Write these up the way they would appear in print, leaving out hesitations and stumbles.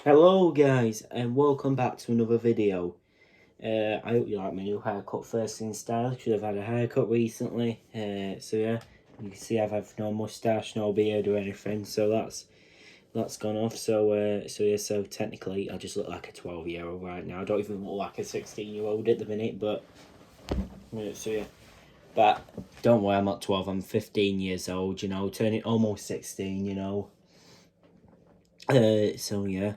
Hello guys and welcome back to another video. I hope you like my new haircut first in style because I've had a haircut recently. So yeah, you can see I've had no moustache, no beard or anything, so that's gone off. So technically I just look like a 12-year-old right now. I don't even look like a 16-year-old at the minute, but but don't worry, I'm not 12, I'm 15 years old, you know, turning almost 16, you know. So yeah.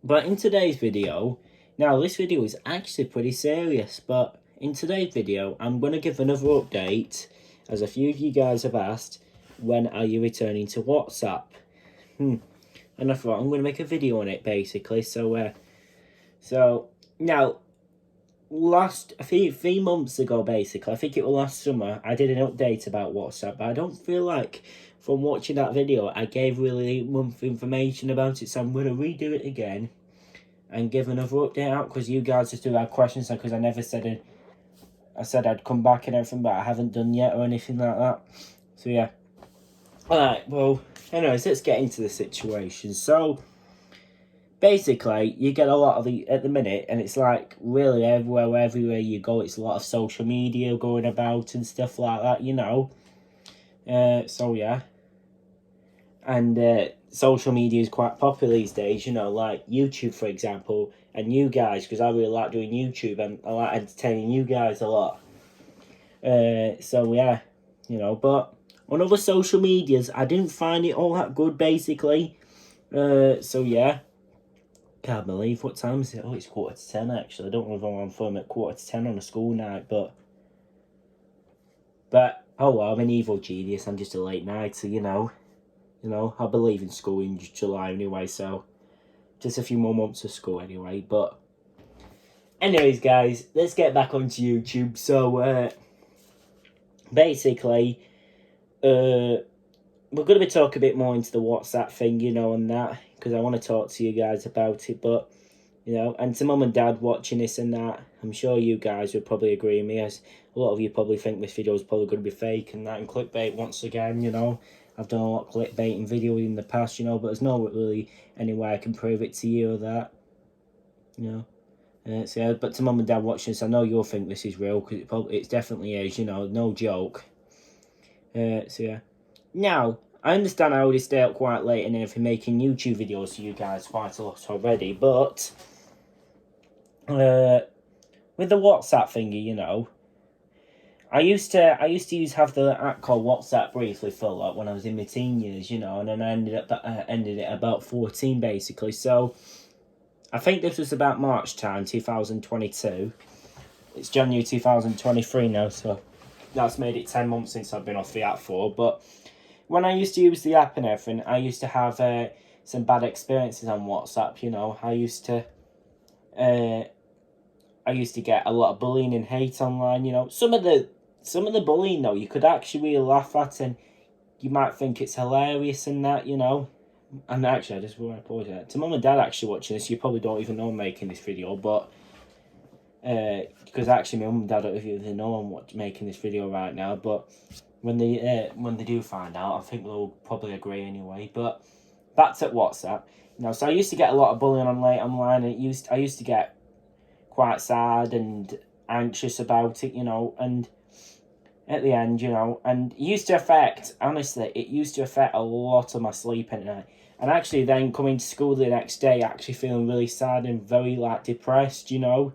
But in today's video, now this video is actually pretty serious, but in today's video, I'm going to give another update, as a few of you guys have asked, when are you returning to WhatsApp? And I thought I'm going to make a video on it, basically. So now, I think 3 months ago, basically, I think it was last summer, I did an update about WhatsApp, but I don't feel like, from watching that video, I gave really enough information about it, so I'm going to redo it again and give another update out, because you guys just do have questions, because I never said I said I'd come back and everything, but I haven't done yet or anything like that. So yeah. Alright, well, anyways, let's get into the situation. So basically, you get a lot of at the minute, and it's like really everywhere you go, it's a lot of social media going about and stuff like that, you know. So yeah. And social media is quite popular these days, you know, like YouTube, for example, and you guys, because I really like doing YouTube and I like entertaining you guys a lot. So yeah, you know, but on other social medias, I didn't find it all that good, basically. So yeah. Can't believe, what time is it? Oh, it's 9:45 actually. I don't know if I'm filming at 9:45 on a school night, but oh well, I'm an evil genius. I'm just a late nighter, you know. You know, I believe in school in July anyway, so just a few more months of school anyway. But anyways, guys, let's get back onto YouTube. So basically, we're going to be talking a bit more into the WhatsApp thing, you know, and that, because I want to talk to you guys about it. But you know, and to mum and dad watching this and that, I'm sure you guys would probably agree with me, as a lot of you probably think this video is probably going to be fake and that, and clickbait once again, you know. I've done a lot of clickbaiting videos in the past, you know, but there's no really any way I can prove it to you or that, you know. So, but to mum and dad watching this, I know you'll think this is real, because it definitely is, you know, no joke. So yeah. Now, I understand I already stay up quite late and everything, making YouTube videos for you guys quite a lot already, but with the WhatsApp thingy, you know, I used to have the app called WhatsApp briefly for like when I was in my teen years, you know, and then I ended it about 14 basically. So I think this was about March time, 2022. It's January 2023 now, so that's made it 10 months since I've been off the app for. But when I used to use the app and everything, I used to have some bad experiences on WhatsApp, you know. I used to get a lot of bullying and hate online, you know. Some of the bullying, though, you could actually really laugh at, and you might think it's hilarious and that, you know. And actually, I just want to apologise to mum and dad actually watching this. You probably don't even know I'm making this video, but because actually my mum and dad don't even know I'm making this video right now. But when they do find out, I think they'll probably agree anyway. But back to WhatsApp. You know, so I used to get a lot of bullying online, and I used to get quite sad and anxious about it, you know, and at the end, you know, and it used to affect a lot of my sleep at night. And actually then coming to school the next day, actually feeling really sad and very, like, depressed, you know.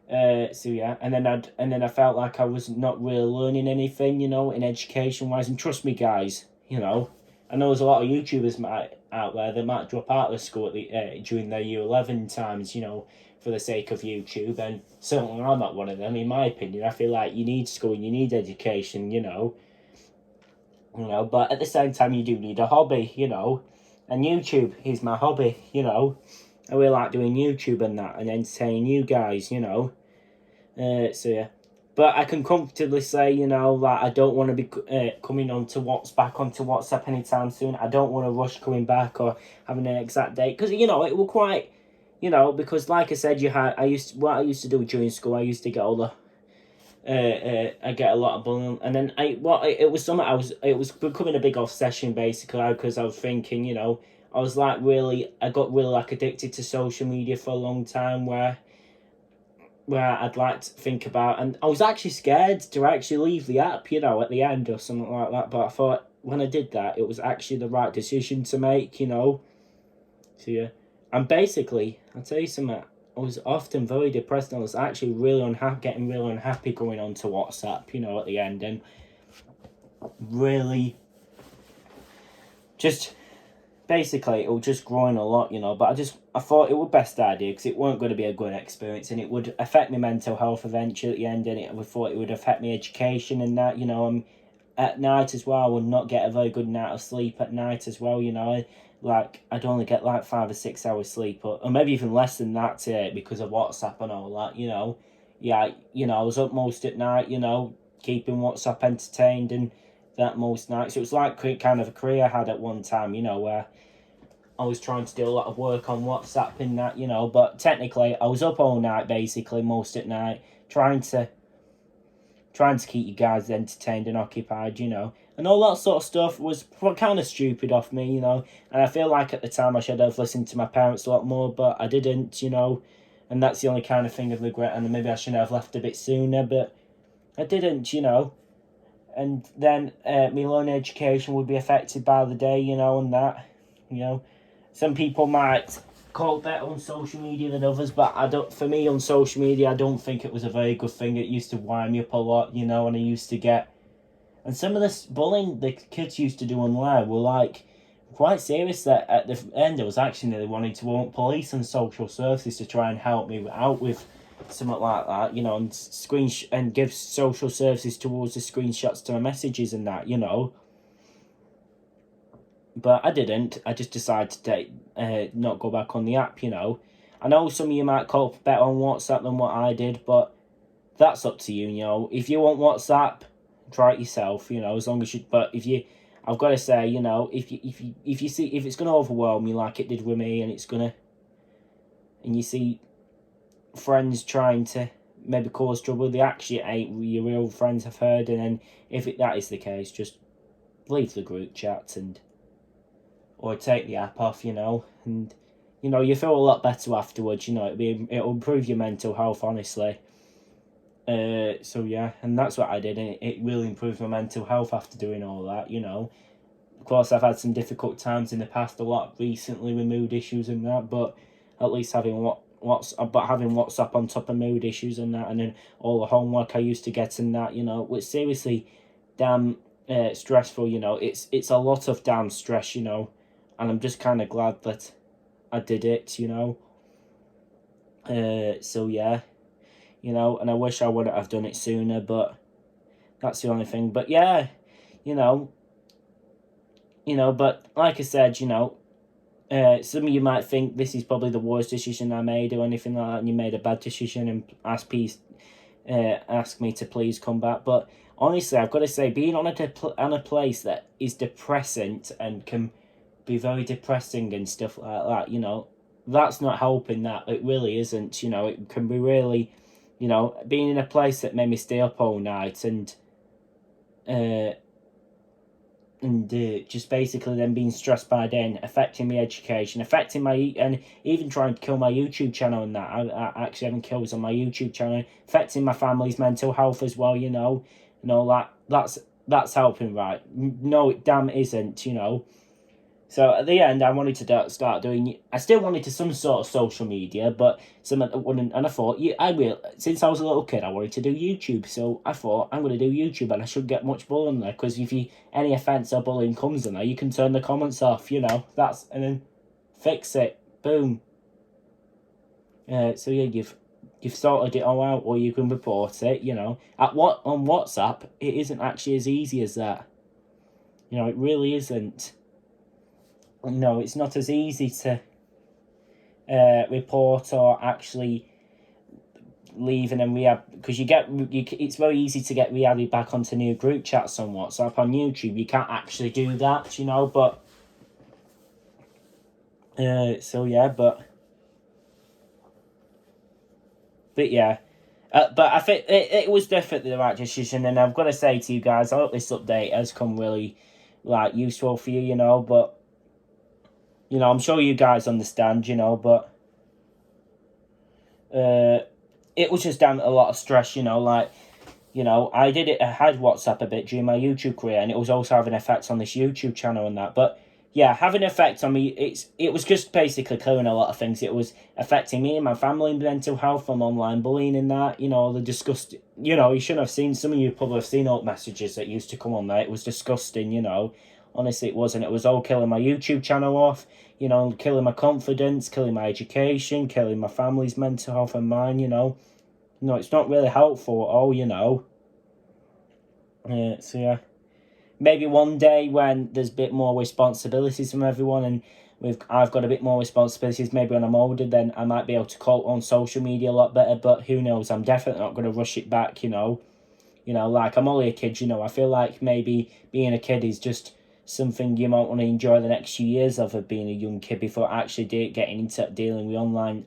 So yeah, and then I felt like I was not really learning anything, you know, in education wise. And trust me, guys, you know, I know there's a lot of YouTubers out there that might drop out of school during their year 11 times, you know, for the sake of YouTube, and certainly I'm not one of them. In my opinion, I feel like you need school and you need education, you know. But at the same time, you do need a hobby, you know, and YouTube is my hobby, you know. I really like doing YouTube and that, and entertaining you guys, you know. So yeah, but I can comfortably say, you know, that I don't want to be coming back onto WhatsApp anytime soon. I don't want to rush coming back or having an exact date, because you know it will quite, you know, because like I said, what I used to do during school, I used to get all the I get a lot of bullying, and then it was becoming a big obsession basically, because I was thinking, you know, I was like I got really like addicted to social media for a long time, where I'd like to think about, and I was actually scared to actually leave the app, you know, at the end or something like that. But I thought when I did that, it was actually the right decision to make, you know. So yeah, and basically, I'll tell you something. I was often very depressed, and I was actually really unhappy, getting really unhappy going on to WhatsApp, you know, at the end, and really just basically it was just growing a lot, you know. But I thought it was best idea because it weren't going to be a good experience, and it would affect my mental health eventually at the end, and we thought it would affect my education and that, you know. At night as well, I would not get a very good night of sleep at night as well, you know. Like I'd only get like 5 or 6 hours sleep, or maybe even less than that because of WhatsApp and all that, you know. Yeah, you know, I was up most at night, you know, keeping WhatsApp entertained and that most nights. It was like kind of a career I had at one time, you know, where I was trying to do a lot of work on WhatsApp and that, you know, but technically I was up all night basically, most at night, trying to keep you guys entertained and occupied, you know. And all that sort of stuff was kind of stupid off me, you know. And I feel like at the time I should have listened to my parents a lot more, but I didn't, you know. And that's the only kind of thing I regret. And maybe I should have left a bit sooner, but I didn't, you know. And then my learning education would be affected by the day, you know, and that, you know. Some people might call it better on social media than others, but I don't. For me, on social media, I don't think it was a very good thing. It used to wind me up a lot, you know, and I used to get. And some of this bullying the kids used to do online were like quite serious. That at the end, I was actually nearly wanting to want police and social services to try and help me out with something like that, you know, and and give social services towards the screenshots to my messages and that, you know. But I didn't. I just decided to not go back on the app, you know. I know some of you might call better on WhatsApp than what I did, but that's up to you, you know. If you want WhatsApp, try it yourself, you know, as long as you, but if you, I've got to say, you know, if you see, if it's going to overwhelm you like it did with me, and it's going to, and you see friends trying to maybe cause trouble, they actually ain't your real friends, I've heard, and then if that is the case, just leave the group chats and or take the app off, you know, and you know you feel a lot better afterwards. You know, it'll improve your mental health, honestly. So yeah, and that's what I did, and it really improved my mental health after doing all that. You know, of course I've had some difficult times in the past, a lot recently with mood issues and that, but at least having having WhatsApp on top of mood issues and that, and then all the homework I used to get and that, you know, which seriously, damn stressful. You know, it's a lot of damn stress. You know, and I'm just kind of glad that I did it, you know. So yeah, you know, and I wish I would have done it sooner, but that's the only thing. But yeah, you know, but like I said, you know, some of you might think this is probably the worst decision I made or anything like that, and you made a bad decision and ask me to please come back. But honestly, I've got to say, being on a place that is depressant and can be very depressing and stuff like that, you know, that's not helping. That it really isn't. You know, it can be really, you know, being in a place that made me stay up all night and just basically then being stressed by then, affecting my education, affecting and even trying to kill my YouTube channel and that. I actually having kills on my YouTube channel, affecting my family's mental health as well, you know, and all that. That's helping, right? No, it damn isn't, you know. So at the end, I wanted to start doing. I still wanted to some sort of social media, but and I thought, yeah, I will. Since I was a little kid, I wanted to do YouTube. So I thought I'm going to do YouTube, and I should get much bullying there because if any offence or bullying comes in there, you can turn the comments off. You know, and then fix it. Boom. So yeah, you've sorted it all out, or you can report it. You know, on WhatsApp, it isn't actually as easy as that. You know, it really isn't. No, it's not as easy to report or actually leave and then rehab, because it's very easy to get re-added back onto new group chats on WhatsApp. On YouTube you can't actually do that, you know. But so yeah, but yeah, but I think it was definitely the right decision, and I've got to say to you guys, I hope this update has come really like useful for you, you know. But You know, I'm sure you guys understand, you know, but it was just down to a lot of stress, you know, like, you know, I had WhatsApp a bit during my YouTube career, and it was also having effects on this YouTube channel and that. But yeah, having effects on me, it was just basically clearing a lot of things. It was affecting me and my family mental health from online bullying and that. You know, the disgust. You know, you shouldn't have seen. Some of you probably have seen old messages that used to come on there. It was disgusting. You know, honestly, it wasn't. It was all killing my YouTube channel off. You know, killing my confidence, killing my education, killing my family's mental health and mine. You know, it's not really helpful at all. You know. So yeah, maybe one day when there's a bit more responsibilities from everyone, and I've got a bit more responsibilities. Maybe when I'm older, then I might be able to call on social media a lot better. But who knows? I'm definitely not going to rush it back. Like I'm only a kid. You know, I feel like maybe being a kid is just something you might want to enjoy the next few years of being a young kid before actually getting into dealing with online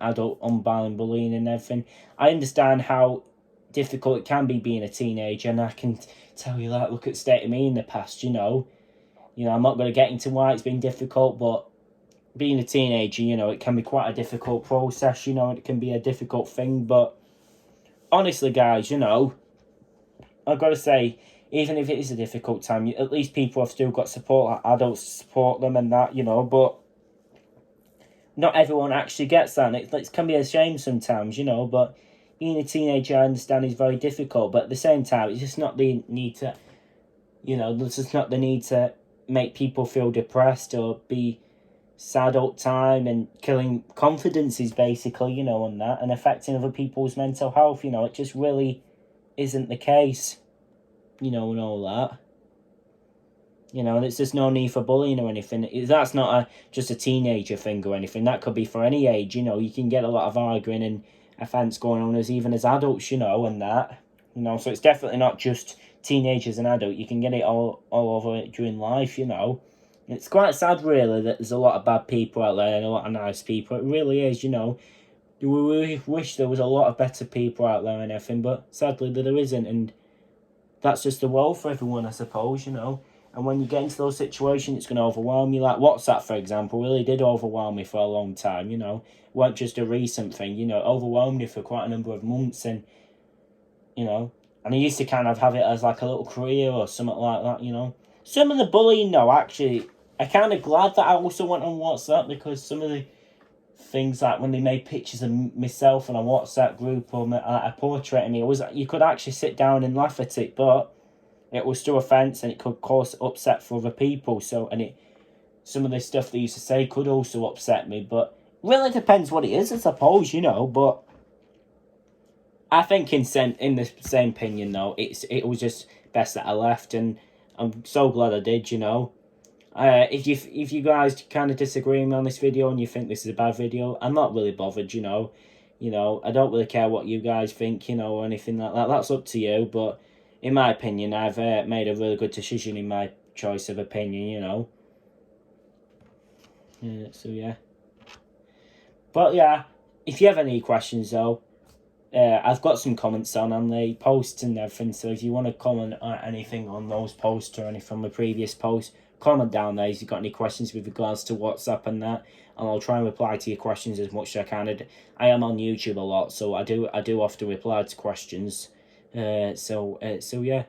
bullying and everything. I understand how difficult it can be being a teenager, and I can tell you that. Look at the state of me in the past. I'm not going to get into why it's been difficult, but being a teenager, it can be quite a difficult process. It can be a difficult thing, but honestly, guys, I've got to say, even if it is a difficult time, at least people have still got support, like adults to support them and that, but not everyone actually gets that, and it can be a shame sometimes, but being a teenager, I understand, is very difficult, but at the same time, it's just not the need to, there's just not the need to make people feel depressed or be sad all the time and killing confidences, basically, and that, and affecting other people's mental health, it just really isn't the case, and all that. And it's just no need for bullying or anything. That's not just a teenager thing or anything. That could be for any age, you can get a lot of arguing and offence going on even as adults, and that. So it's definitely not just teenagers and adults. You can get it all over during life, It's quite sad, really, that there's a lot of bad people out there and a lot of nice people. It really is, We wish there was a lot of better people out there and everything, but sadly there isn't, and that's just the world for everyone, I suppose, And when you get into those situations, it's going to overwhelm you. Like WhatsApp, for example, really did overwhelm me for a long time, It weren't just a recent thing, it overwhelmed me for quite a number of months, and, and I used to kind of have it as like a little career or something like that, Some of the bullying, though, actually, I'm kind of glad that I also went on WhatsApp, because some of the things, like when they made pictures of myself in a WhatsApp group or a portrait of me, you could actually sit down and laugh at it, but it was still offence and it could cause upset for other people. So, some of the stuff they used to say could also upset me, but really depends what it is, I suppose, But I think in the same opinion, though, it was just best that I left, and I'm so glad I did, If you guys kind of disagree with me on this video and you think this is a bad video, I'm not really bothered, I don't really care what you guys think, or anything like that. That's up to you, but in my opinion, I've made a really good decision in my choice of opinion, So yeah. But yeah, if you have any questions, though, I've got some comments on the posts and everything, so if you want to comment on anything on those posts or anything from the previous post, comment down there if you've got any questions with regards to WhatsApp and that, and I'll try and reply to your questions as much as I can. I am on YouTube a lot, so I do often reply to questions. So yeah.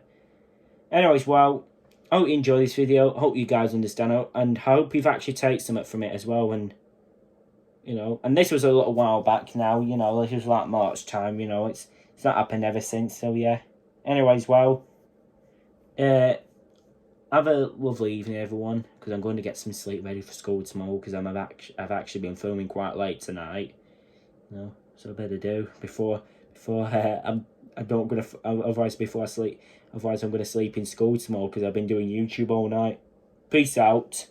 Anyways, well, I hope you enjoy this video. I hope you guys understand it, and hope you've actually taken something from it as well. And and this was a little while back now. This was like March time. It's not happened ever since. So yeah. Anyways, well, have a lovely evening, everyone, because I'm going to get some sleep ready for school tomorrow, because I've actually been filming quite late tonight. So I better do before I don't gonna otherwise before I sleep. Otherwise, I'm gonna sleep in school tomorrow, because I've been doing YouTube all night. Peace out.